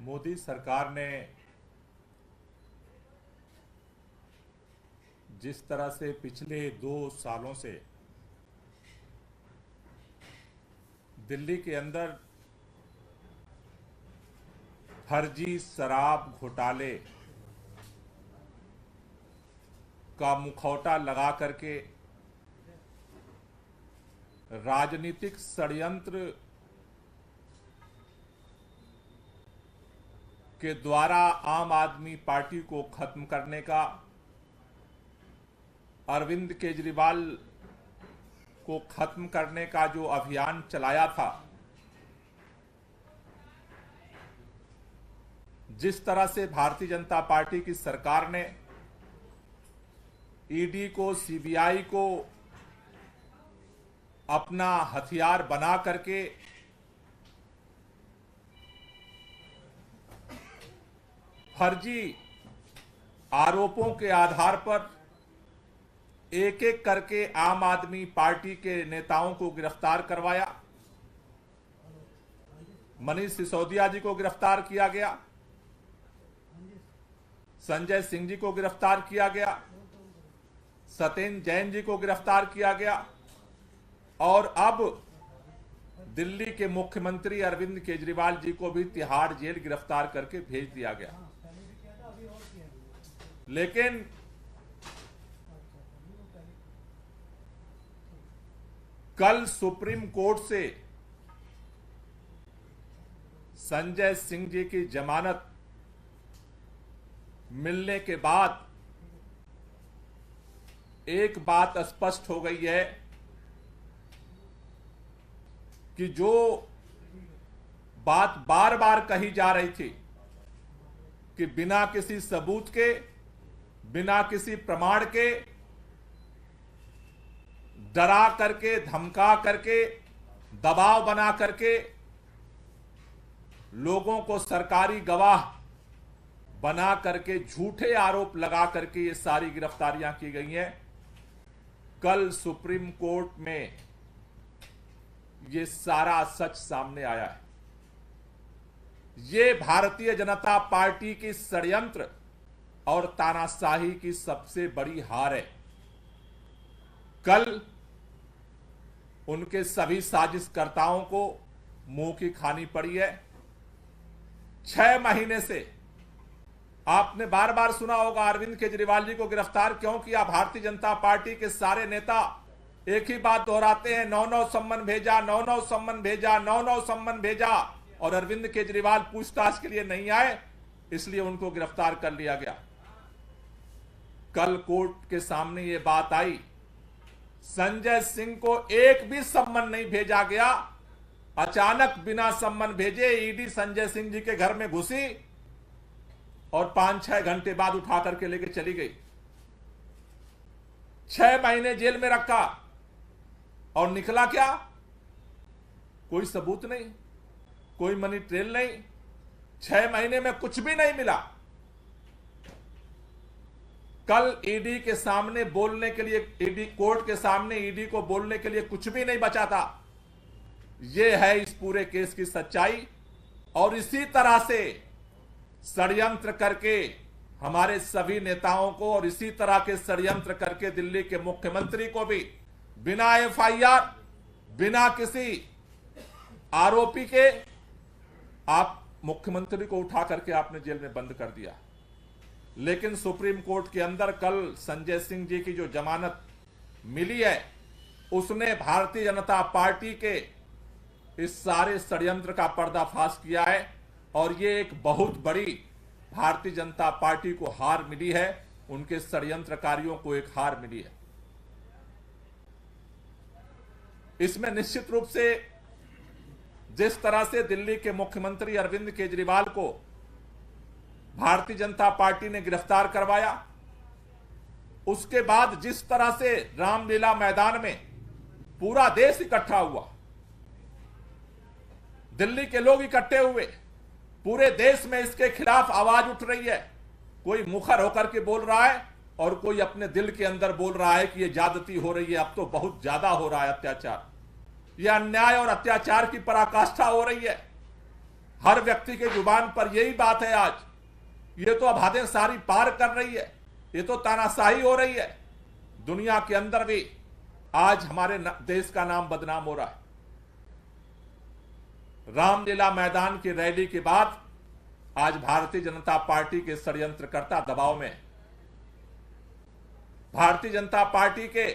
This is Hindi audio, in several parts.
मोदी सरकार ने जिस तरह से पिछले 2 सालों से दिल्ली के अंदर फर्जी शराब घोटाले का मुखौटा लगा करके राजनीतिक षड्यंत्र के द्वारा आम आदमी पार्टी को खत्म करने का, अरविंद केजरीवाल को खत्म करने का जो अभियान चलाया था, जिस तरह से भारतीय जनता पार्टी की सरकार ने ईडी को, सीबीआई को अपना हथियार बना करके फर्जी आरोपों के आधार पर एक एक करके आम आदमी पार्टी के नेताओं को गिरफ्तार करवाया। मनीष सिसोदिया जी को गिरफ्तार किया गया, संजय सिंह जी को गिरफ्तार किया गया, सत्येंद्र जैन जी को गिरफ्तार किया गया और अब दिल्ली के मुख्यमंत्री अरविंद केजरीवाल जी को भी तिहाड़ जेल गिरफ्तार करके भेज दिया गया। लेकिन कल सुप्रीम कोर्ट से संजय सिंह जी की जमानत मिलने के बाद एक बात स्पष्ट हो गई है कि जो बात बार बार कही जा रही थी कि बिना किसी सबूत के, बिना किसी प्रमाण के, डरा करके, धमका करके, दबाव बना करके लोगों को सरकारी गवाह बना करके झूठे आरोप लगा करके ये सारी गिरफ्तारियां की गई हैं। कल सुप्रीम कोर्ट में ये सारा सच सामने आया है। ये भारतीय जनता पार्टी की षड्यंत्र और तानाशाही की सबसे बड़ी हार है। कल उनके सभी साजिशकर्ताओं को मुंह की खानी पड़ी है। 6 महीने से आपने बार बार सुना होगा अरविंद केजरीवाल जी को गिरफ्तार क्यों किया। भारतीय जनता पार्टी के सारे नेता एक ही बात दोहराते हैं, 9-9 सम्मन भेजा, 9-9 सम्मन भेजा, 9-9 सम्मन भेजा, और अरविंद केजरीवाल पूछताछ के लिए नहीं आए, इसलिए उनको गिरफ्तार कर लिया गया। कल कोर्ट के सामने ये बात आई, संजय सिंह को एक भी सम्मन नहीं भेजा गया। अचानक बिना सम्मन भेजे ईडी संजय सिंह जी के घर में घुसी और 5-6 घंटे बाद उठा करके लेके चली गई। 6 महीने जेल में रखा और निकला क्या? कोई सबूत नहीं, कोई मनी ट्रेल नहीं। 6 महीने में कुछ भी नहीं मिला। कल ईडी के सामने बोलने के लिए, ईडी कोर्ट के सामने ईडी को बोलने के लिए कुछ भी नहीं बचा था। यह है इस पूरे केस की सच्चाई। और इसी तरह से षड्यंत्र करके हमारे सभी नेताओं को, और इसी तरह के षड्यंत्र करके दिल्ली के मुख्यमंत्री को भी बिना एफआईआर, बिना किसी आरोपी के आप मुख्यमंत्री को उठा करके आपने जेल में बंद कर दिया। लेकिन सुप्रीम कोर्ट के अंदर कल संजय सिंह जी की जो जमानत मिली है, उसने भारतीय जनता पार्टी के इस सारे षड्यंत्र का पर्दाफाश किया है। और ये एक बहुत बड़ी भारतीय जनता पार्टी को हार मिली है, उनके षड्यंत्रकारियों को एक हार मिली है। इसमें निश्चित रूप से जिस तरह से दिल्ली के मुख्यमंत्री अरविंद केजरीवाल को भारतीय जनता पार्टी ने गिरफ्तार करवाया, उसके बाद जिस तरह से रामलीला मैदान में पूरा देश इकट्ठा हुआ, दिल्ली के लोग इकट्ठे हुए, पूरे देश में इसके खिलाफ आवाज उठ रही है। कोई मुखर होकर के बोल रहा है और कोई अपने दिल के अंदर बोल रहा है कि यह ज्यादती हो रही है, अब तो बहुत ज्यादा हो रहा है अत्याचार, यह अन्याय और अत्याचार की पराकाष्ठा हो रही है। हर व्यक्ति के जुबान पर यही बात है आज। ये तो अब हदें सारी पार कर रही है, ये तो तानाशाही हो रही है। दुनिया के अंदर भी आज हमारे देश का नाम बदनाम हो रहा है। रामलीला मैदान की रैली के बाद आज भारतीय जनता पार्टी के षड्यंत्रकर्ता दबाव में, भारतीय जनता पार्टी के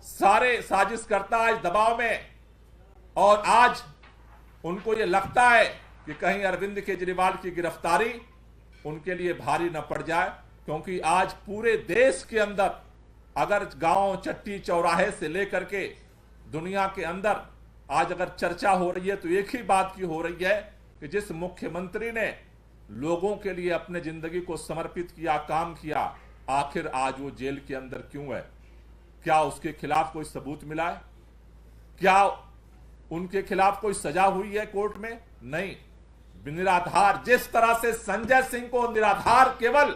सारे साजिशकर्ता आज दबाव में, और आज उनको यह लगता है कि कहीं अरविंद केजरीवाल की गिरफ्तारी उनके लिए भारी न पड़ जाए, क्योंकि आज पूरे देश के अंदर अगर गांव चट्टी चौराहे से लेकर के दुनिया के अंदर आज अगर चर्चा हो रही है तो एक ही बात की हो रही है कि जिस मुख्यमंत्री ने लोगों के लिए अपने जिंदगी को समर्पित किया, काम किया, आखिर आज वो जेल के अंदर क्यों है? क्या उसके खिलाफ कोई सबूत मिला है? क्या उनके खिलाफ कोई सजा हुई है कोर्ट में? नहीं। निराधार, जिस तरह से संजय सिंह को निराधार केवल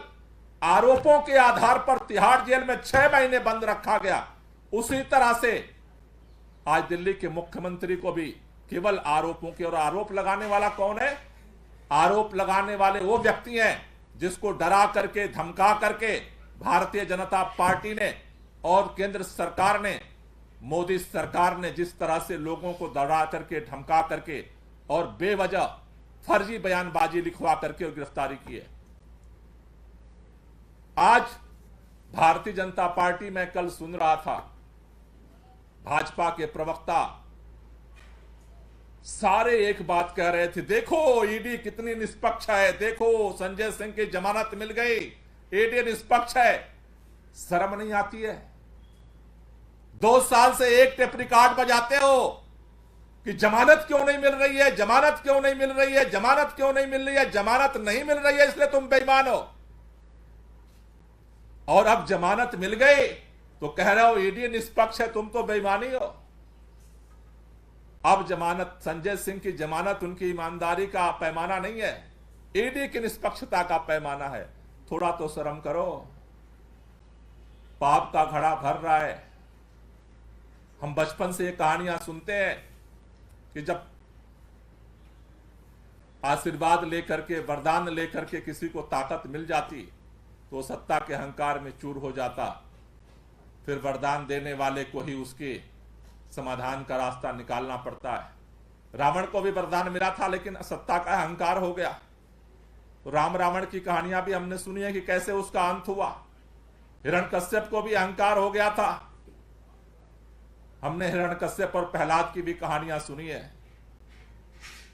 आरोपों के आधार पर तिहाड़ जेल में 6 महीने बंद रखा गया, उसी तरह से आज दिल्ली के मुख्यमंत्री को भी केवल आरोपों के, और आरोप लगाने वाला कौन है? आरोप लगाने वाले वो व्यक्ति हैं जिसको डरा करके, धमका करके भारतीय जनता पार्टी ने और केंद्र सरकार ने, मोदी सरकार ने जिस तरह से लोगों को डरा करके, धमका करके और बेवजह फर्जी बयानबाजी लिखवा करके गिरफ्तारी की है। आज भारतीय जनता पार्टी में कल सुन रहा था, भाजपा के प्रवक्ता सारे एक बात कह रहे थे, देखो ईडी कितनी निष्पक्ष है, देखो संजय सिंह की जमानत मिल गई, ईडी निष्पक्ष है। शर्म नहीं आती है? 2 साल से एक टेप रिकॉर्ड बजाते हो कि जमानत क्यों नहीं मिल रही है, जमानत क्यों नहीं मिल रही है, जमानत क्यों नहीं मिल रही है, जमानत नहीं मिल रही है इसलिए तुम बेईमान हो। और अब जमानत मिल गई तो कह रहे हो ईडी निष्पक्ष है, तुम तो बेईमानी हो। अब जमानत, संजय सिंह की जमानत उनकी ईमानदारी का पैमाना नहीं है, ईडी की निष्पक्षता का पैमाना है। थोड़ा तो शर्म करो। पाप का घड़ा भर रहा है। हम बचपन से ये कहानियां सुनते हैं कि जब आशीर्वाद लेकर के, वरदान लेकर के किसी को ताकत मिल जाती तो सत्ता के अहंकार में चूर हो जाता, फिर वरदान देने वाले को ही उसके समाधान का रास्ता निकालना पड़ता है। रावण को भी वरदान मिला था लेकिन सत्ता का अहंकार हो गया। तो राम रावण की कहानियां भी हमने सुनी है कि कैसे उसका अंत हुआ। हिरण्यकश्यप को भी अहंकार हो गया था, हमने हिरण्यकश्यप और प्रहलाद की भी कहानियां सुनी है।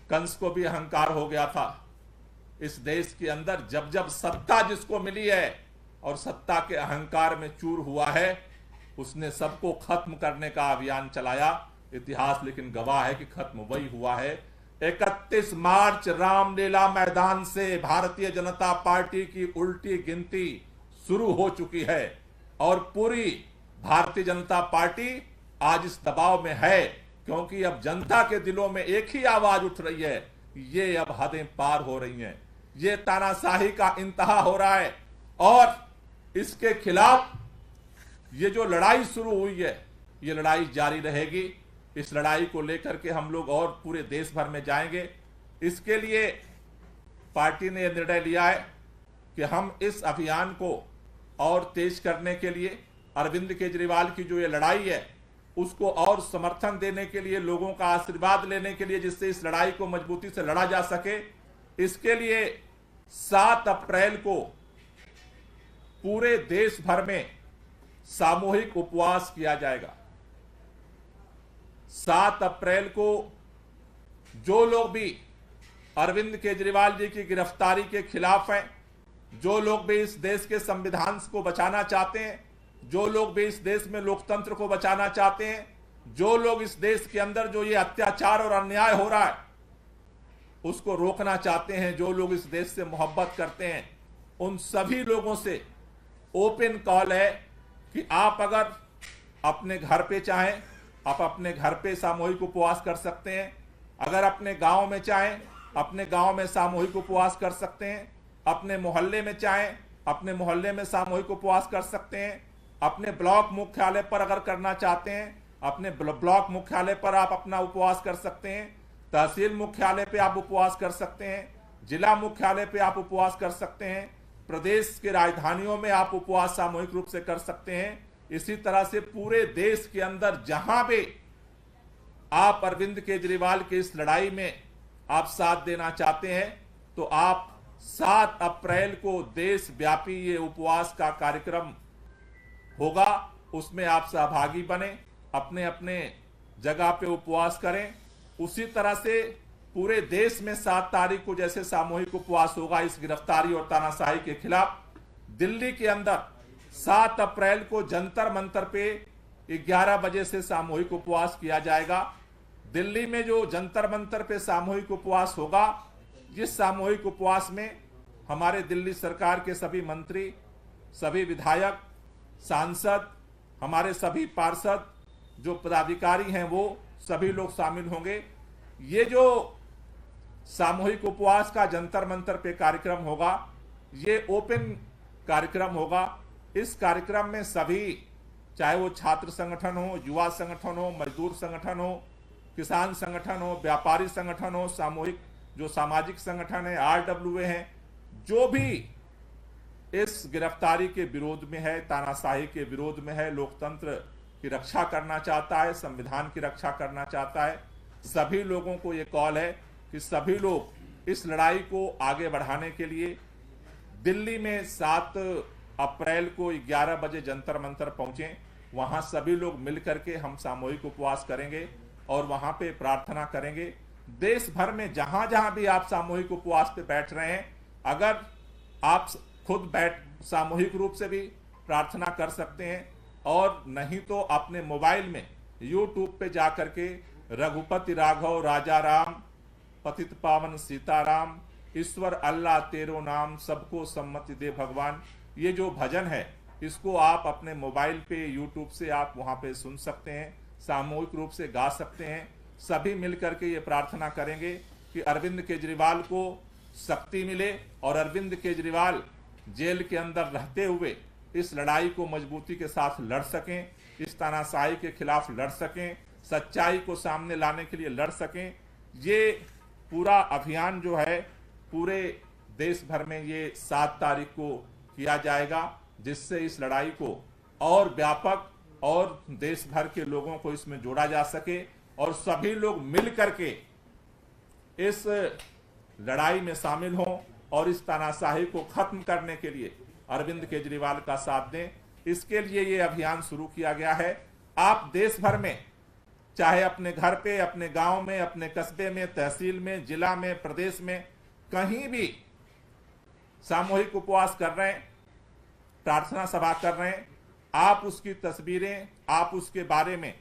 कंस को भी अहंकार हो गया था। इस देश के अंदर जब जब सत्ता जिसको मिली है और सत्ता के अहंकार में चूर हुआ है, उसने सबको खत्म करने का अभियान चलाया। इतिहास लेकिन गवाह है कि खत्म वही हुआ है। 31 मार्च रामलीला मैदान से भारतीय जनता पार्टी की उल्टी गिनती शुरू हो चुकी है और पूरी भारतीय जनता पार्टी आज इस दबाव में है, क्योंकि अब जनता के दिलों में एक ही आवाज उठ रही है, ये अब हदें पार हो रही हैं, ये तानाशाही का इंतहा हो रहा है। और इसके खिलाफ ये जो लड़ाई शुरू हुई है, ये लड़ाई जारी रहेगी। इस लड़ाई को लेकर के हम लोग और पूरे देश भर में जाएंगे। इसके लिए पार्टी ने यह निर्णय लिया है कि हम इस अभियान को और तेज करने के लिए, अरविंद केजरीवाल की जो ये लड़ाई है उसको और समर्थन देने के लिए, लोगों का आशीर्वाद लेने के लिए, जिससे इस लड़ाई को मजबूती से लड़ा जा सके, इसके लिए 7 अप्रैल को पूरे देश भर में सामूहिक उपवास किया जाएगा। 7 अप्रैल को जो लोग भी अरविंद केजरीवाल जी की गिरफ्तारी के खिलाफ हैं, जो लोग भी इस देश के संविधान को बचाना चाहते हैं, जो लोग भी इस देश में लोकतंत्र को बचाना चाहते हैं, जो लोग इस देश के अंदर जो ये अत्याचार और अन्याय हो रहा है उसको रोकना चाहते हैं, जो लोग इस देश से मोहब्बत करते हैं, उन सभी लोगों से ओपन कॉल है कि आप अगर अपने घर पे चाहें, आप अपने घर पे सामूहिक उपवास कर सकते हैं। अगर अपने गांव में चाहें, अपने गांव में सामूहिक उपवास कर सकते हैं। अपने मोहल्ले में चाहें, अपने मोहल्ले में सामूहिक उपवास कर सकते हैं। अपने ब्लॉक मुख्यालय पर अगर करना चाहते हैं, अपने ब्लॉक मुख्यालय पर आप अपना उपवास कर सकते हैं। तहसील मुख्यालय पे आप उपवास कर सकते हैं, जिला मुख्यालय पे आप उपवास कर सकते हैं, प्रदेश के राजधानियों में आप उपवास सामूहिक रूप से कर सकते हैं। इसी तरह से पूरे देश के अंदर जहां भी आप अरविंद केजरीवाल की इस लड़ाई में आप साथ देना चाहते हैं तो आप 7 अप्रैल को देशव्यापी ये उपवास का कार्यक्रम होगा, उसमें आप सहभागी बने, अपने अपने जगह पे उपवास करें। उसी तरह से पूरे देश में 7 तारीख को जैसे सामूहिक उपवास होगा इस गिरफ्तारी और तानाशाही के खिलाफ, दिल्ली के अंदर 7 अप्रैल को जंतर मंतर पे 11 बजे से सामूहिक उपवास किया जाएगा। दिल्ली में जो जंतर मंतर पे सामूहिक उपवास होगा, जिस सामूहिक उपवास में हमारे दिल्ली सरकार के सभी मंत्री, सभी विधायक, सांसद, हमारे सभी पार्षद, जो पदाधिकारी हैं वो सभी लोग शामिल होंगे। ये जो सामूहिक उपवास का जंतर मंतर पे कार्यक्रम होगा, ये ओपन कार्यक्रम होगा। इस कार्यक्रम में सभी, चाहे वो छात्र संगठन हो, युवा संगठन हो, मजदूर संगठन हो, किसान संगठन हो, व्यापारी संगठन हो, सामूहिक जो सामाजिक संगठन है, RWA हैं, जो भी इस गिरफ्तारी के विरोध में है, तानाशाही के विरोध में है, लोकतंत्र की रक्षा करना चाहता है, संविधान की रक्षा करना चाहता है, सभी लोगों को ये कॉल है कि सभी लोग इस लड़ाई को आगे बढ़ाने के लिए दिल्ली में 7 अप्रैल को 11 बजे जंतर मंतर पहुंचे। वहां सभी लोग मिलकर के हम सामूहिक उपवास करेंगे और वहां पे प्रार्थना करेंगे। देश भर में जहां जहां भी आप सामूहिक उपवास पे बैठ रहे हैं, अगर आप खुद बैठ सामूहिक रूप से भी प्रार्थना कर सकते हैं, और नहीं तो अपने मोबाइल में YouTube पे जाकर के रघुपति राघव राजा राम, पतित पावन सीताराम, ईश्वर अल्लाह तेरो नाम, सबको सम्मति दे भगवान, ये जो भजन है इसको आप अपने मोबाइल पे YouTube से आप वहां पे सुन सकते हैं, सामूहिक रूप से गा सकते हैं। सभी मिलकर के ये प्रार्थना करेंगे कि अरविंद केजरीवाल को शक्ति मिले और अरविंद केजरीवाल जेल के अंदर रहते हुए इस लड़ाई को मजबूती के साथ लड़ सकें, इस तानाशाही के खिलाफ लड़ सकें, सच्चाई को सामने लाने के लिए लड़ सकें। ये पूरा अभियान जो है पूरे देश भर में ये 7 तारीख को किया जाएगा, जिससे इस लड़ाई को और व्यापक और देश भर के लोगों को इसमें जोड़ा जा सके और सभी लोग मिल करके इस लड़ाई में शामिल हों और इस तानाशाही को खत्म करने के लिए अरविंद केजरीवाल का साथ दें। इसके लिए ये अभियान शुरू किया गया है। आप देश भर में, चाहे अपने घर पे, अपने गांव में, अपने कस्बे में, तहसील में, जिला में, प्रदेश में, कहीं भी सामूहिक उपवास कर रहे हैं, प्रार्थना सभा कर रहे हैं, आप उसकी तस्वीरें, आप उसके बारे में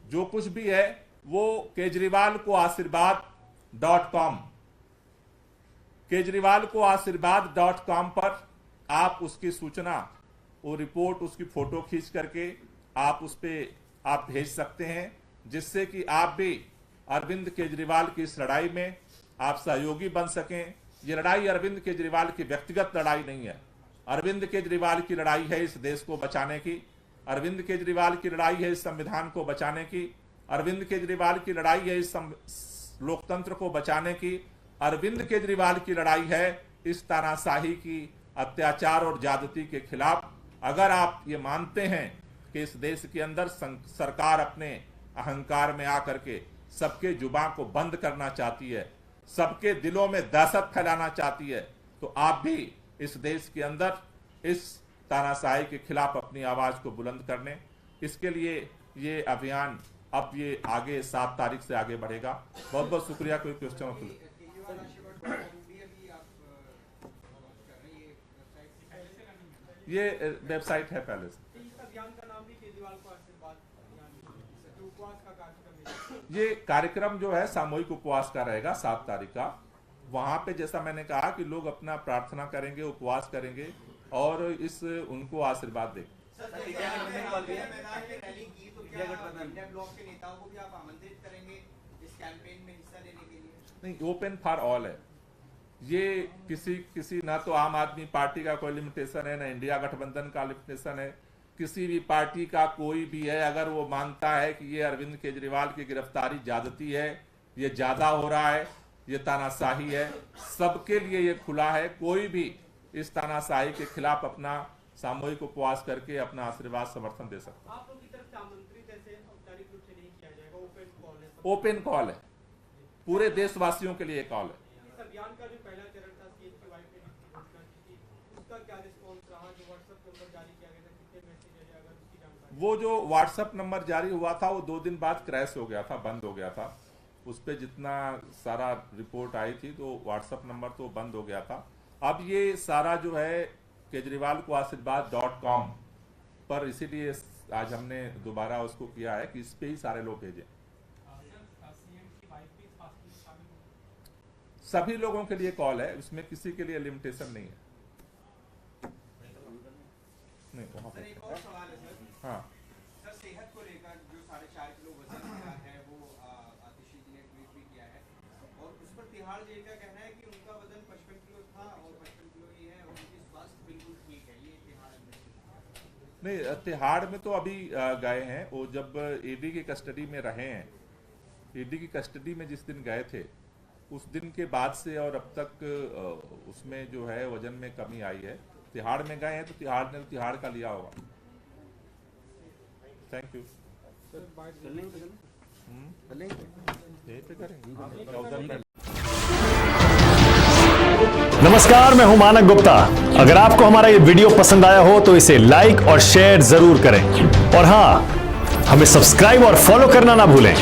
जो कुछ भी है वो केजरीवाल को आशीर्वाद.com पर आप उसकी सूचना, वो रिपोर्ट, उसकी फोटो खींच करके आप उस पे आप भेज सकते हैं, जिससे कि आप भी अरविंद केजरीवाल की इस लड़ाई में आप सहयोगी बन सकें। ये लड़ाई अरविंद केजरीवाल की व्यक्तिगत लड़ाई नहीं है, अरविंद केजरीवाल की लड़ाई है इस देश को बचाने की, अरविंद केजरीवाल की लड़ाई है इस संविधान को बचाने की, अरविंद केजरीवाल की लड़ाई है इस लोकतंत्र को बचाने की, अरविंद केजरीवाल की लड़ाई है इस तानाशाही की, अत्याचार और ज्यादती के खिलाफ। अगर आप ये मानते हैं कि इस देश के अंदर सरकार अपने अहंकार में आकर के सबके जुबान को बंद करना चाहती है, सबके दिलों में दहशत फैलाना चाहती है, तो आप भी इस देश के अंदर इस तानाशाही के खिलाफ अपनी आवाज को बुलंद करने, इसके लिए ये अभियान अब ये आगे 7 तारीख से आगे बढ़ेगा। बहुत बहुत शुक्रिया। कोई क्वेश्चन हो तो ये वेबसाइट है पहले से। ये कार्यक्रम जो है सामूहिक उपवास का रहेगा 7 तारीख का। वहां पे जैसा मैंने कहा कि लोग अपना प्रार्थना करेंगे, उपवास करेंगे और इस उनको आशीर्वाद देंगे। नहीं, ओपन फॉर ऑल है ये। किसी ना तो आम आदमी पार्टी का कोई लिमिटेशन है, ना इंडिया गठबंधन का लिमिटेशन है, किसी भी पार्टी का कोई भी है, अगर वो मानता है कि ये अरविंद केजरीवाल की गिरफ्तारी ज्यादती है ये ज्यादा हो रहा है, ये तानाशाही है, सबके लिए ये खुला है। कोई भी इस तानाशाही के खिलाफ अपना सामूहिक उपवास करके अपना आशीर्वाद समर्थन दे सकता है। आप लोग की तरफ से आमंत्रित ऐसे औपचारिक रूप से नहीं किया जाएगा, ओपन कॉल है, ओपन कॉल है, पूरे देशवासियों के लिए कॉल है। इस अभियान का जो पहला चरण था सीएम की वाइफ ने घोषणा की थी, उसका क्या रिस्पॉन्स रहा? जो व्हाट्सएप नंबर जारी किया गया था, कितने मैसेज आए, अगर उसकी जानकारी? वो जो व्हाट्सएप नंबर जारी हुआ था वो 2 दिन बाद क्रैश हो गया था, बंद हो गया था। उस पर जितना सारा रिपोर्ट आई थी तो व्हाट्सएप नंबर तो बंद हो गया था। अब ये सारा जो है केजरीवाल को आशीर्वाद.com पर, इसीलिए आज हमने दोबारा उसको किया है कि इस पे ही सारे लोग भेजें। सभी लोगों के लिए कॉल है, उसमें किसी के लिए लिमिटेशन नहीं है। नहीं, वहाँ सर एक और सवाल है सर। हाँ सर सेहत को लेकर जो 4.5 किलो वजन मिला है वो आतिशी जी ने ट्वीट भी किया है और उस पर तिहाड़ जेल का कहना है कि उनका वजन 55 किलो था और 55 किलो ही है और उनकी स्वास्थ्य बिल्कुल ठीक है। ये तिहाड़ नहीं, तिहाड़ में तो अभी गए हैं वो, जब ईडी की कस्टडी में रहे हैं। ईडी की कस्टडी में जिस दिन गए थे उस दिन के बाद से और अब तक उसमें जो है वजन में कमी आई है। तिहाड़ में गए हैं तो तिहाड़ ने तिहाड़ का लिया होगा। Thank you. यहीं पे करेंगे उधर। नमस्कार, मैं हूं मानक गुप्ता। अगर आपको हमारा ये वीडियो पसंद आया हो तो इसे लाइक और शेयर जरूर करें और हां, हमें सब्सक्राइब और फॉलो करना ना भूलें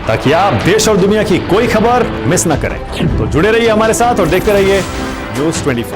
ताकि आप देश और दुनिया की कोई खबर मिस ना करें। तो जुड़े रहिए हमारे साथ और देखते रहिए न्यूज़ 24।